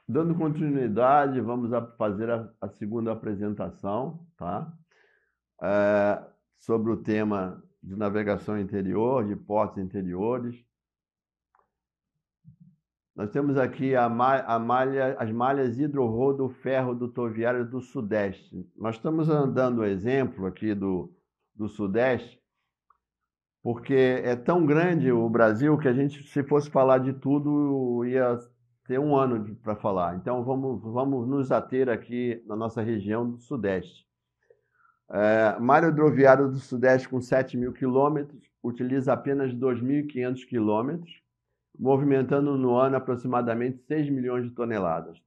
Dando continuidade, vamos fazer a segunda apresentação, tá? É, sobre o tema de navegação interior, de portos interiores. Nós temos aqui as malhas hidrorrodoferro-dutoviárias do Sudeste. Nós estamos dando o exemplo aqui do Sudeste, porque é tão grande o Brasil que a gente, se fosse falar de tudo, ia ter um ano para falar. Então, vamos nos ater aqui na nossa região do Sudeste. Malha hidroviária do Sudeste com 7.000 quilômetros, utiliza apenas 2.500 quilômetros, movimentando no ano aproximadamente 6 milhões de toneladas.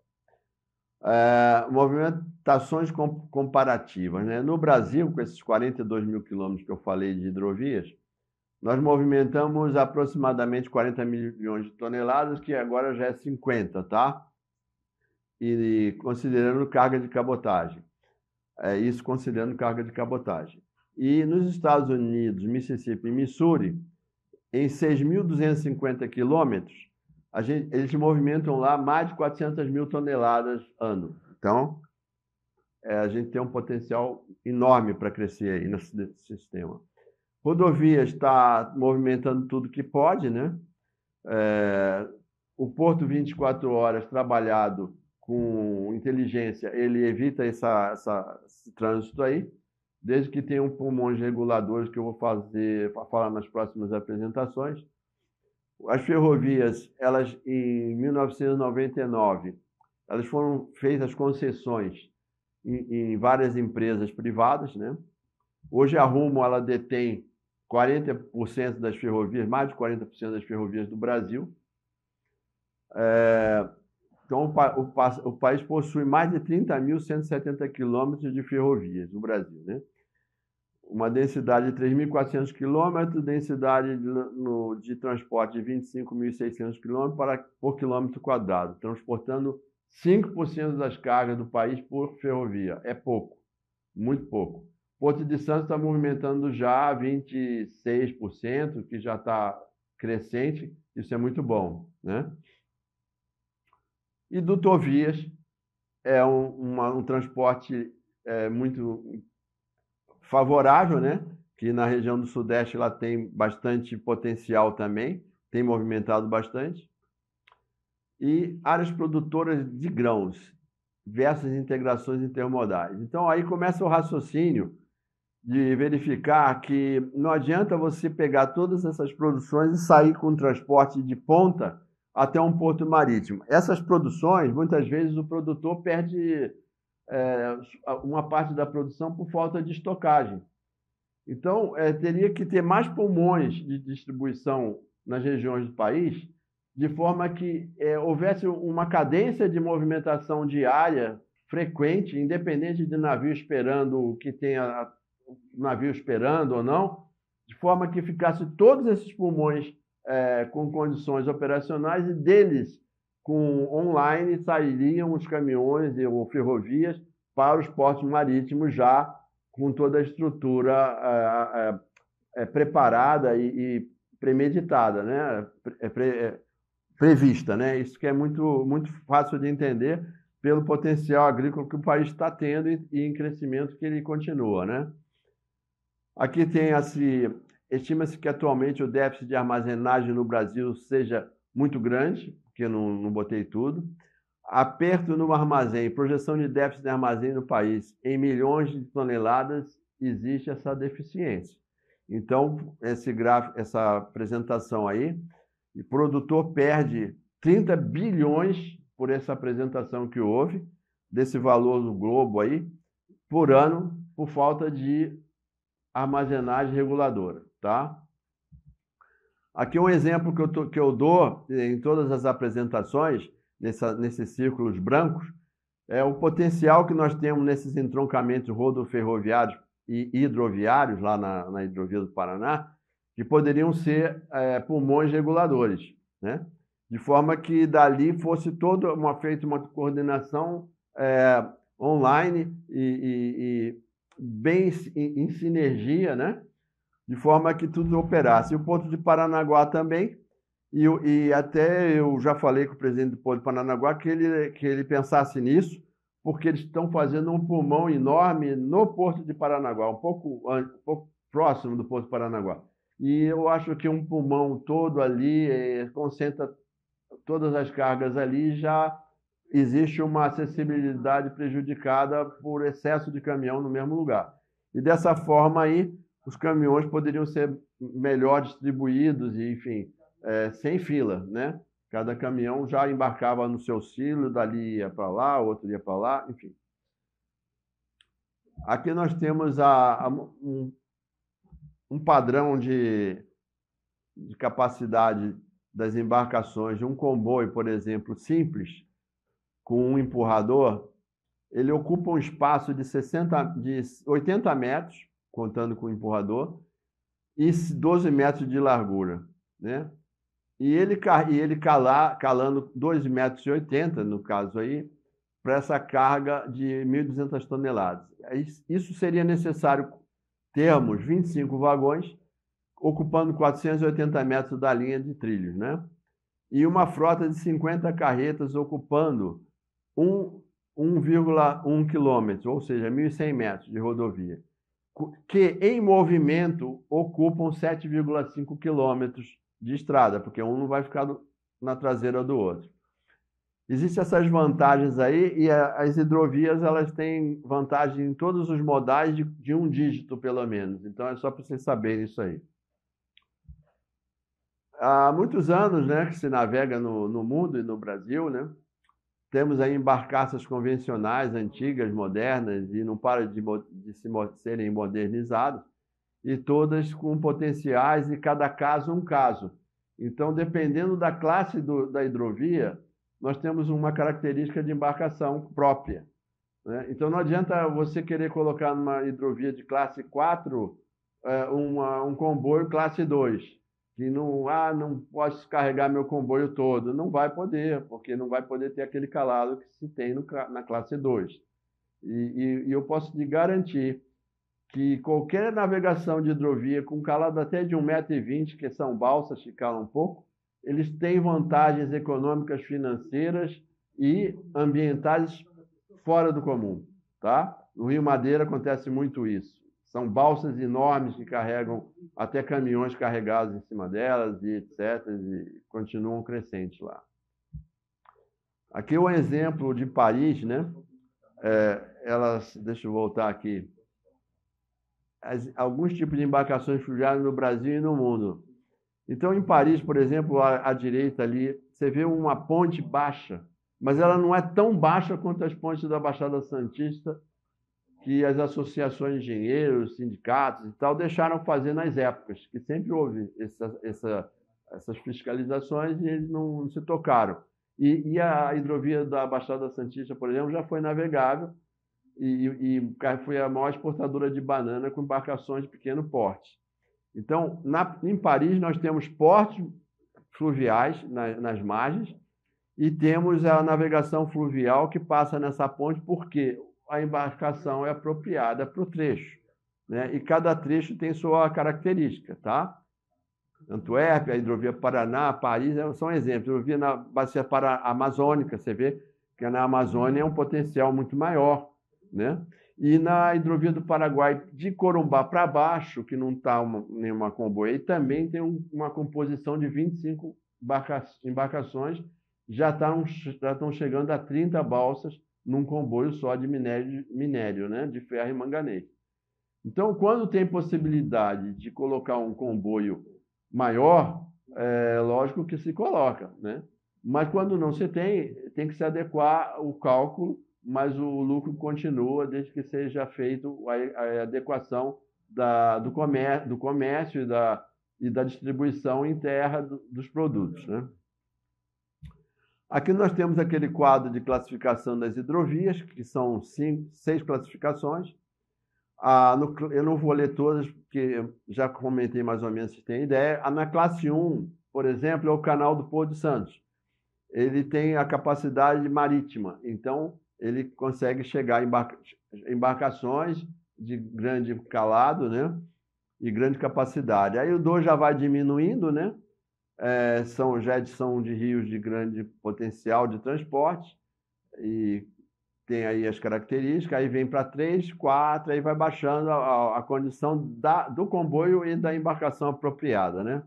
Movimentações comparativas, né? No Brasil, com esses 42 mil quilômetros que eu falei de hidrovias, nós movimentamos aproximadamente 40 milhões de toneladas, que agora já é 50, tá? E considerando carga de cabotagem. Isso considerando carga de cabotagem. E nos Estados Unidos, Mississippi e Missouri, em 6.250 quilômetros, eles movimentam lá mais de 400 mil toneladas ano. Então, a gente tem um potencial enorme para crescer aí nesse sistema. Rodovias está movimentando tudo que pode, né? O Porto 24 horas trabalhado com inteligência, ele evita esse trânsito aí, desde que tenha pulmões reguladores que eu vou falar nas próximas apresentações. As ferrovias, elas em 1999, elas foram feitas concessões em várias empresas privadas, né? Hoje a Rumo ela detém 40% das ferrovias, mais de 40% das ferrovias do Brasil. Então, o país possui mais de 30.170 quilômetros de ferrovias no Brasil, né? Uma densidade de 3.400 quilômetros, densidade de transporte de 25.600 quilômetros por quilômetro quadrado, transportando 5% das cargas do país por ferrovia. É pouco, muito pouco. Porto de Santos está movimentando já 26%, que já está crescente, isso é muito bom, né? E dutovias é um transporte muito favorável, né? Que na região do Sudeste ela tem bastante potencial também, tem movimentado bastante. E áreas produtoras de grãos versus integrações intermodais. Então aí começa o raciocínio de verificar que não adianta você pegar todas essas produções e sair com transporte de ponta até um porto marítimo. Essas produções, muitas vezes o produtor perde uma parte da produção por falta de estocagem. Então, teria que ter mais pulmões de distribuição nas regiões do país, de forma que houvesse uma cadência de movimentação diária frequente, independente de navio esperando o que tenha navio esperando ou não, de forma que ficasse todos esses pulmões com condições operacionais e deles, com online, sairiam os caminhões ou ferrovias para os portos marítimos já com toda a estrutura preparada e premeditada, né? Prevista, né? Isso que é muito, muito fácil de entender pelo potencial agrícola que o país está tendo e em crescimento que ele continua, né? Aqui tem estima-se que atualmente o déficit de armazenagem no Brasil seja muito grande, porque eu não botei tudo. Aperto no armazém, projeção de déficit de armazém no país em milhões de toneladas, existe essa deficiência. Então, esse gráfico, essa apresentação aí, o produtor perde 30 bilhões por essa apresentação que houve, desse valor do globo aí, por ano, por falta de armazenagem reguladora, tá? Aqui um exemplo que eu dou em todas as apresentações, nesses círculos brancos, é o potencial que nós temos nesses entroncamentos rodoferroviários e hidroviários, lá na hidrovia do Paraná, que poderiam ser pulmões reguladores, né? De forma que dali fosse feita uma coordenação online e bem em sinergia, né? De forma que tudo operasse. E o Porto de Paranaguá também, E até eu já falei com o presidente do Porto de Paranaguá que ele pensasse nisso, porque eles estão fazendo um pulmão enorme no Porto de Paranaguá, um pouco próximo do Porto de Paranaguá. E eu acho que um pulmão todo ali concentra todas as cargas ali, já existe uma acessibilidade prejudicada por excesso de caminhão no mesmo lugar. E dessa forma aí, os caminhões poderiam ser melhor distribuídos e, enfim, sem fila, né? Cada caminhão já embarcava no seu silo, dali ia para lá, outro ia para lá, enfim. Aqui nós temos um padrão de capacidade das embarcações de um comboio, por exemplo, simples, com um empurrador. Ele ocupa um espaço de 80 metros, contando com o empurrador, e 12 metros de largura, né? E ele calando 2,80 metros, no caso aí, para essa carga de 1.200 toneladas. Isso seria necessário termos 25 vagões, ocupando 480 metros da linha de trilhos, né? E uma frota de 50 carretas ocupando 1,1 quilômetro, ou seja, 1.100 metros de rodovia, que em movimento ocupam 7,5 quilômetros de estrada, porque um não vai ficar na traseira do outro. Existem essas vantagens aí, e as hidrovias elas têm vantagem em todos os modais de um dígito, pelo menos. Então, é só para vocês saberem isso aí. Há muitos anos, né, que se navega no mundo e no Brasil, né? Temos aí barcaças convencionais, antigas, modernas, e não param de serem modernizadas, e todas com potenciais, e cada caso um caso. Então, dependendo da classe da hidrovia, nós temos uma característica de embarcação própria, né? Então, não adianta você querer colocar numa hidrovia de classe 4 um comboio classe 2, que não posso carregar meu comboio todo. Não vai poder, porque não vai poder ter aquele calado que se tem na classe 2. E eu posso te garantir que qualquer navegação de hidrovia com calado até de 1,20 m, que são balsas que calam um pouco, eles têm vantagens econômicas, financeiras e ambientais fora do comum, tá? No Rio Madeira acontece muito isso. São balsas enormes que carregam até caminhões carregados em cima delas e etc. E continuam crescentes lá. Aqui é um exemplo de Paris, né? Deixa eu voltar aqui. Alguns tipos de embarcações fluviais no Brasil e no mundo. Então, em Paris, por exemplo, à direita ali, você vê uma ponte baixa, mas ela não é tão baixa quanto as pontes da Baixada Santista, que as associações de engenheiros, sindicatos e tal deixaram fazer nas épocas, que sempre houve essas fiscalizações e eles não se tocaram. E a hidrovia da Baixada Santista, por exemplo, já foi navegável e foi a maior exportadora de banana com embarcações de pequeno porte. Então, em Paris, nós temos portos fluviais nas margens e temos a navegação fluvial que passa nessa ponte, porque a embarcação é apropriada para o trecho, né? E cada trecho tem sua característica, tá? Antuérpia, a hidrovia Paraná, Paris, são exemplos. A hidrovia na bacia amazônica, você vê que na Amazônia é um potencial muito maior, né? E na hidrovia do Paraguai, de Corumbá para baixo, que não está nenhuma comboio, também tem uma composição de 25 embarcações, já estão chegando a 30 balsas num comboio só de minério, né? De ferro e manganês. Então, quando tem possibilidade de colocar um comboio maior, é lógico que se coloca, né? Mas quando não se tem que se adequar o cálculo, mas o lucro continua desde que seja feito a adequação do comércio e da distribuição em terra dos produtos, né? Aqui nós temos aquele quadro de classificação das hidrovias, que são 6 classificações. Eu não vou ler todas, porque já comentei mais ou menos, se tem ideia. Na classe 1, por exemplo, é o canal do Porto de Santos. Ele tem a capacidade marítima, então ele consegue chegar em embarcações de grande calado, né? E grande capacidade. Aí o 2 já vai diminuindo, né? são de rios de grande potencial de transporte, e tem aí as características, aí vem para 3, 4, aí vai baixando a condição do comboio e da embarcação apropriada, né?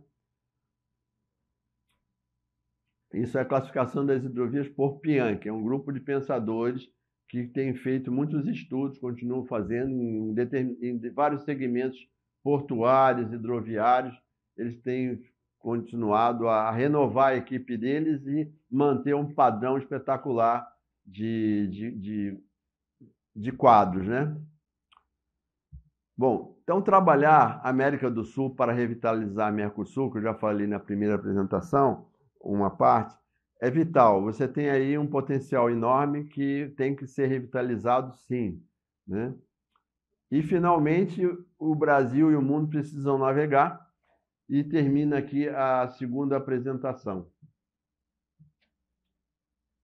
Isso é a classificação das hidrovias por Pian, que é um grupo de pensadores que tem feito muitos estudos, continuam fazendo em vários segmentos portuários, hidroviários. Eles têm continuado a renovar a equipe deles e manter um padrão espetacular de quadros, né? Bom, então trabalhar América do Sul para revitalizar Mercosul, que eu já falei na primeira apresentação, uma parte, é vital. Você tem aí um potencial enorme que tem que ser revitalizado, sim, né? E, finalmente, o Brasil e o mundo precisam navegar. E termina aqui a segunda apresentação.